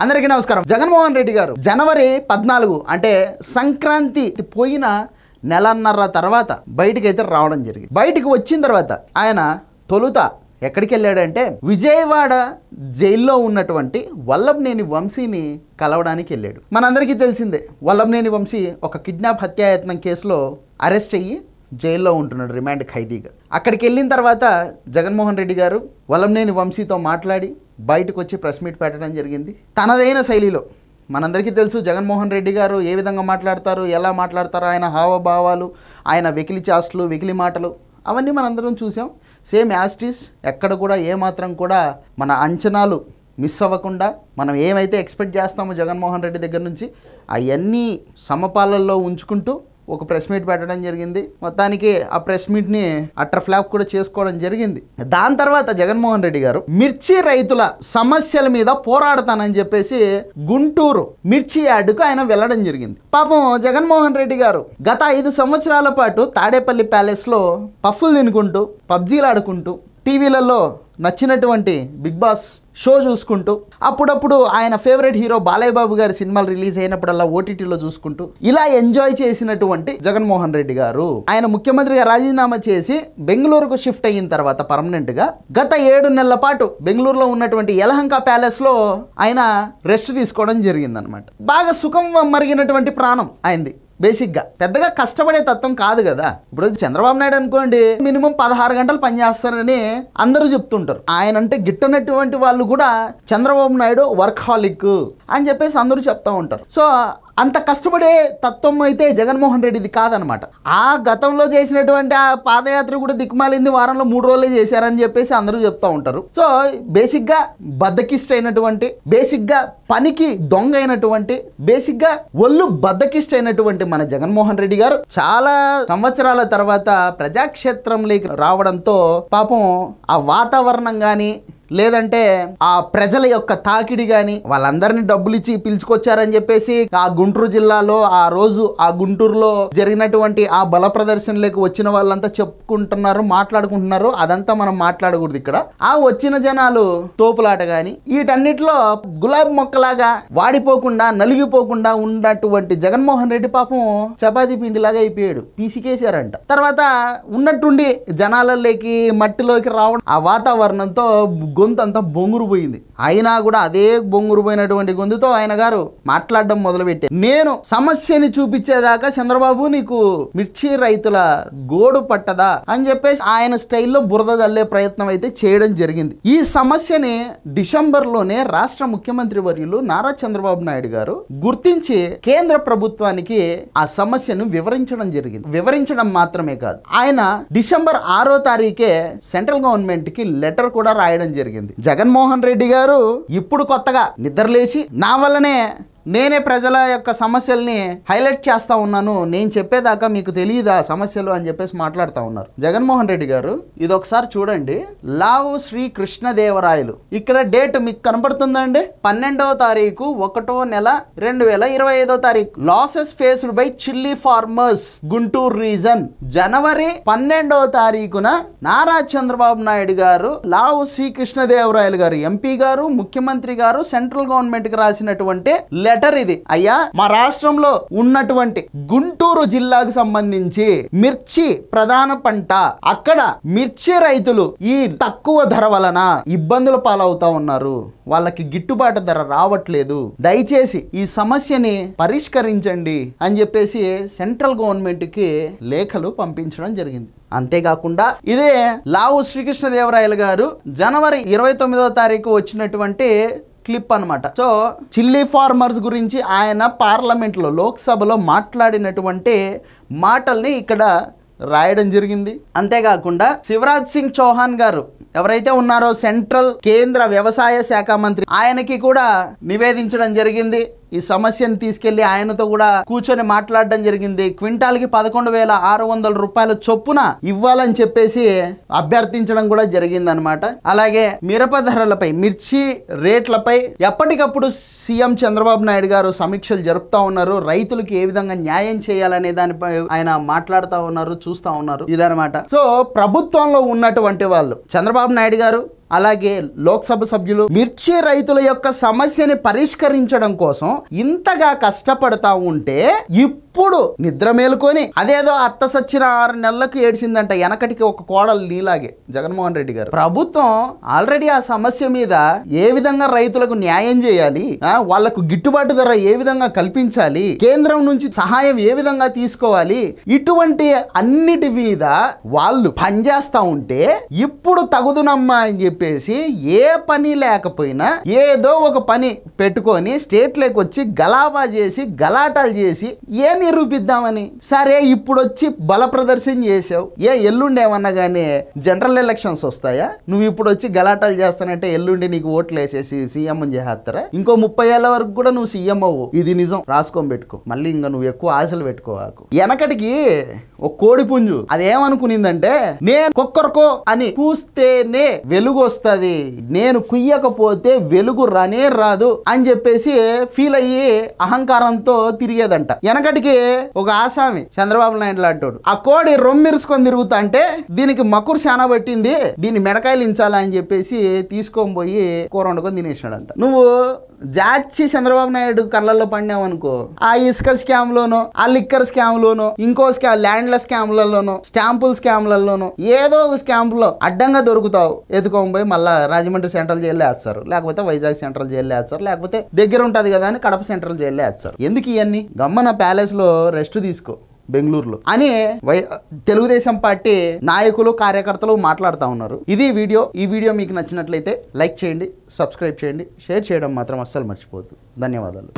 అందరికీ నమస్కారం. జగన్మోహన్ రెడ్డి గారు జనవరి 14 అంటే సంక్రాంతి పోయిన నెలన్నర తర్వాత బయటికి అయితే రావడం జరిగింది. బయటికి వచ్చిన తర్వాత ఆయన తొలుత ఎక్కడికి వెళ్ళాడంటే విజయవాడ జైల్లో ఉన్నటువంటి వల్లభనేని వంశీని కలవడానికి వెళ్ళాడు. మనందరికీ తెలిసిందే, వల్లభనేని వంశీ ఒక కిడ్నాప్ హత్యాయత్నం కేసులో అరెస్ట్ అయ్యి జైల్లో ఉంటున్నాడు రిమాండ్ ఖైదీగా. అక్కడికి వెళ్ళిన తర్వాత జగన్మోహన్ రెడ్డి గారు వల్లభనేని వంశీతో మాట్లాడి బయటకు వచ్చి ప్రెస్ మీట్ పెట్టడం జరిగింది. తనదైన శైలిలో మనందరికీ తెలుసు జగన్మోహన్ రెడ్డి గారు ఏ విధంగా మాట్లాడతారు, ఎలా మాట్లాడతారో, ఆయన హావభావాలు, ఆయన వెకిలి చాస్టులు, వెకిలి మాటలు అవన్నీ మనందరం చూసాం. సేమ్ యాస్టిస్, ఎక్కడ కూడా ఏమాత్రం కూడా మన అంచనాలు మిస్ అవ్వకుండా మనం ఏమైతే ఎక్స్పెక్ట్ చేస్తామో జగన్మోహన్ రెడ్డి దగ్గర నుంచి అవన్నీ సమపాలల్లో ఉంచుకుంటూ ఒక ప్రెస్ మీట్ పెట్టడం జరిగింది. మొత్తానికి ఆ ప్రెస్ మీట్ని అట్టర్ ఫ్లాప్ కూడా చేసుకోవడం జరిగింది. దాని తర్వాత జగన్మోహన్ రెడ్డి గారు మిర్చి రైతుల సమస్యల మీద పోరాడతానని చెప్పేసి గుంటూరు మిర్చి యార్డుకు ఆయన వెళ్ళడం జరిగింది. పాపం జగన్మోహన్ రెడ్డి గారు గత 5 సంవత్సరాల పాటు తాడేపల్లి ప్యాలెస్లో పఫ్ఫులు తినుకుంటూ, పబ్జీలు ఆడుకుంటూ, టీవీలలో నచ్చినటువంటి బిగ్ బాస్ షో చూసుకుంటూ, అప్పుడప్పుడు ఆయన ఫేవరెట్ హీరో బాలయ్య బాబు గారి సినిమాలు రిలీజ్ అయినప్పుడల్లా ఓటీటీలో చూసుకుంటూ ఇలా ఎంజాయ్ చేసినటువంటి జగన్మోహన్ రెడ్డి గారు ఆయన ముఖ్యమంత్రిగా రాజీనామా చేసి బెంగళూరుకు షిఫ్ట్ అయిన తర్వాత పర్మనెంట్గా గత 7 నెలల పాటు బెంగళూరులో ఉన్నటువంటి యలహంక ప్యాలెస్లో ఆయన రెస్ట్ తీసుకోవడం జరిగిందనమాట. బాగా సుఖం మరిగినటువంటి ప్రాణం ఆయనది. బేసిక్గా పెద్దగా కష్టపడే తత్వం కాదు కదా. ఇప్పుడు చంద్రబాబు నాయుడు అనుకోండి, మినిమం 16 గంటలు పనిచేస్తారని అందరూ చెప్తుంటారు. ఆయన అంటే గిట్టనటువంటి వాళ్ళు కూడా చంద్రబాబు నాయుడు వర్క్హాలిక్ అని చెప్పేసి అందరూ చెప్తూ ఉంటారు. సో అంత కష్టపడే తత్వం అయితే జగన్మోహన్ రెడ్డిది కాదనమాట. ఆ గతంలో చేసినటువంటి ఆ పాదయాత్ర కూడా దిక్కుమాలింది, వారంలో 3 రోజులే చేశారని చెప్పేసి అందరూ చెప్తూ ఉంటారు. సో బేసిక్గా బద్దకిస్ట్ అయినటువంటి, బేసిక్గా పనికి దొంగ అయినటువంటి, బేసిక్గా ఒళ్ళు బద్దకిస్ట్ అయినటువంటి మన జగన్మోహన్ రెడ్డి గారు చాలా సంవత్సరాల తర్వాత ప్రజాక్షేత్రంలోకి రావడంతో పాపం ఆ వాతావరణం కానీ లేదంటే ఆ ప్రజల యొక్క తాకిడి కానీ, వాళ్ళందరినీ డబ్బులు ఇచ్చి పిలుచుకొచ్చారని చెప్పేసి ఆ గుంటూరు జిల్లాలో ఆ రోజు ఆ గుంటూరులో జరిగినటువంటి ఆ బల ప్రదర్శనలకు వచ్చిన వాళ్ళంతా చెప్పుకుంటున్నారు, మాట్లాడుకుంటున్నారు. అదంతా మనం మాట్లాడకూడదు ఇక్కడ. ఆ వచ్చిన జనాలు తోపులాట కానీ వీటన్నిటిలో గులాబీ మొక్కలాగా వాడిపోకుండా నలిగిపోకుండా ఉన్నటువంటి జగన్మోహన్ రెడ్డి పాపం చపాతీ పిండిలాగా అయిపోయాడు, పీసికేశారంట. తర్వాత ఉన్నట్టుండి జనాలలోకి మట్టిలోకి రావడం, ఆ వాతావరణంతో గొంతు అంతా బొంగురు పోయింది. అయినా కూడా అదే బొంగురు పోయినటువంటి గొంతుతో ఆయన గారు మాట్లాడడం మొదలుపెట్టారు. నేను సమస్యని చూపించేదాకా చంద్రబాబు నీకు మిర్చి రైతుల గోడు పట్టదా అని చెప్పేసి ఆయన స్టైల్లో బురద జల్లే ప్రయత్నం అయితే చేయడం జరిగింది. ఈ సమస్యని డిసెంబర్లోనే రాష్ట్ర ముఖ్యమంత్రి వర్యులు నారా చంద్రబాబు నాయుడు గారు గుర్తించి కేంద్ర ప్రభుత్వానికి ఆ సమస్యను వివరించడం జరిగింది. వివరించడం మాత్రమే కాదు, ఆయన డిసెంబర్ 6వ తారీఖే సెంట్రల్ గవర్నమెంట్ కి లెటర్ కూడా రాయడం జరిగింది. జగన్మోహన్ రెడ్డి గారు ఇప్పుడు కొత్తగా నిద్రలేసి నా వల్లనే నేనే ప్రజల యొక్క సమస్యల్ని హైలైట్ చేస్తా ఉన్నాను, నేను చెప్పేదాకా మీకు తెలియదా సమస్యలు అని చెప్పేసి మాట్లాడుతూ ఉన్నారు. జగన్మోహన్ రెడ్డి గారు ఇది ఒకసారి చూడండి. లావు శ్రీ కృష్ణదేవరాయలు, ఇక్కడ డేట్ మీకు కనపడుతుందండి, 12వ తారీఖు 1వ నెల 2025వ తారీఖు. Losses faced by chilli farmers Guntur region. జనవరి 12వ తారీఖున నారా చంద్రబాబు నాయుడు గారు లావు శ్రీ కృష్ణదేవరాయలు గారు ఎంపీ గారు, ముఖ్యమంత్రి గారు సెంట్రల్ గవర్నమెంట్ కి రాసినటువంటి లెటర్ ఇది. అయ్యా, మా రాష్ట్రంలో ఉన్నటువంటి గుంటూరు జిల్లాకు సంబంధించి మిర్చి ప్రధాన పంట, అక్కడ మిర్చి రైతులు ఈ తక్కువ ధర వలన ఇబ్బందుల పాలవుతా ఉన్నారు, వాళ్ళకి గిట్టుబాటు ధర రావట్లేదు, దయచేసి ఈ సమస్యని పరిష్కరించండి అని చెప్పేసి సెంట్రల్ గవర్నమెంట్ కి లేఖలు పంపించడం జరిగింది. అంతేకాకుండా ఇదే లావు శ్రీకృష్ణదేవరాయలు గారు జనవరి 29వ తారీఖు వచ్చినటువంటి క్లిప్ అనమాట. సో చిల్లీ ఫార్మర్స్ గురించి ఆయన పార్లమెంట్లో, లోక్సభలో మాట్లాడినటువంటి మాటల్ని ఇక్కడ రాయడం జరిగింది. అంతేకాకుండా శివరాజ్ సింగ్ చౌహాన్ గారు ఎవరైతే ఉన్నారో సెంట్రల్ కేంద్ర వ్యవసాయ శాఖ మంత్రి, ఆయనకి కూడా నివేదించడం జరిగింది. ఈ సమస్యను తీసుకెళ్లి ఆయనతో కూడా కూర్చొని మాట్లాడడం జరిగింది. క్వింటాల్కి 11,600 రూపాయల చొప్పున ఇవ్వాలని చెప్పేసి అభ్యర్థించడం కూడా జరిగిందనమాట. అలాగే మిరప ధరలపై, మిర్చి రేట్లపై ఎప్పటికప్పుడు సీఎం చంద్రబాబు నాయుడు గారు సమీక్షలు జరుపుతా ఉన్నారు. రైతులకు ఏ విధంగా న్యాయం చేయాలనే దానిపై ఆయన మాట్లాడుతూ ఉన్నారు, చూస్తూ ఉన్నారు. ఇదనమాట. సో ప్రభుత్వంలో ఉన్నటువంటి వాళ్ళు చంద్రబాబు నాయుడు గారు, అలాగే లోక్సభ సభ్యులు మిర్చి రైతుల యొక్క సమస్యని పరిష్కరించడం కోసం ఇంతగా కష్టపడతా ఉంటే ఇప్పుడు నిద్ర మేలుకొని అదేదో అత్త సచ్చిన 6 నెలలకు ఏడ్చిందంట వెనకటికి ఒక కోడలు నీలాగే జగన్మోహన్ రెడ్డి గారు. ప్రభుత్వం ఆల్రెడీ ఆ సమస్య మీద ఏ విధంగా రైతులకు న్యాయం చేయాలి, వాళ్లకు గిట్టుబాటు ధర ఏ విధంగా కల్పించాలి, కేంద్రం నుంచి సహాయం ఏ విధంగా తీసుకోవాలి, ఇటువంటి అన్నిటి మీద వాళ్ళు పనిచేస్తా ఉంటే ఇప్పుడు తగుదునమ్మా అని చెప్పేసి ఏ పని లేకపోయినా ఏదో ఒక పని పెట్టుకొని స్టేట్లోకి వచ్చి గలాబా చేసి గలాటాలు చేసి ఏ నిరూపిద్దామని. సరే ఇప్పుడు వచ్చి బల ప్రదర్శన చేసావు, ఎల్లుండి ఏమన్నా కానీ జనరల్ ఎలక్షన్స్ వస్తాయా? నువ్వు ఇప్పుడు వచ్చి గలాటాలు చేస్తానంటే ఎల్లుండి నీకు ఓట్లు వేసేసి సీఎం చేస్తారా? ఇంకో 30 ఏళ్ళ వరకు కూడా నువ్వు సీఎం అవ్వు. ఇది నిజం, రాసుకొని పెట్టుకో. మళ్ళీ ఇంకా నువ్వు ఎక్కువ ఆశలు పెట్టుకోవాకు. వెనకటికి ఒక కోడి పుంజు అదేమనుకునిందంటే నేను కుక్కర్కో అని కూస్తేనే వెలుగు వస్తుంది, నేను కుయ్యకపోతే వెలుగు రానే రాదు అని చెప్పేసి ఫీల్ అయ్యి అహంకారంతో తిరిగేదంట. వెనకటికి ఒక ఆసామి చంద్రబాబు నాయుడు లాంటోడు ఆ కోడి రొమ్మిరుసుకొని తిరుగుతా అంటే దీనికి మకురు శానా పట్టింది, దీన్ని మెడకాయలు ఇంచాలా అని చెప్పేసి తీసుకొని పోయి కూర వండుకొని తినేసాడంట. నువ్వు జాచి చంద్రబాబు నాయుడు కళ్ళల్లో పడినావు అనుకో, ఆ ఇసుక స్కామ్ లోనో, ఆ లిక్కర్ స్కామ్ లోనో, ఇంకో ల్యాండ్ల స్కామ్లలోనో, స్టాంపుల్ స్కామ్లలోనో ఏదో ఒక స్కామ్ లో అడ్డంగా దొరుకుతావు. ఎత్తుకొని పోయి మళ్ళా రాజమండ్రి సెంట్రల్ జైల్లో వేస్తారు, లేకపోతే వైజాగ్ సెంట్రల్ జైల్లో వేస్తారు, లేకపోతే దగ్గర ఉంటది కదా అని కడప సెంట్రల్ జైల్లో వేస్తారు. ఎందుకు ఇవన్నీ? గమ్మన ప్యాలెస్ లో రెస్ట్ తీసుకో బెంగళూరులో అని తెలుగుదేశం పార్టీ నాయకులు కార్యకర్తలు మాట్లాడుతూ ఉన్నారు. ఇది వీడియో. ఈ వీడియో మీకు నచ్చినట్లయితే లైక్ చేయండి, సబ్స్క్రైబ్ చేయండి, షేర్ చేయడం మాత్రం అస్సలు మర్చిపోవద్దు. ధన్యవాదాలు.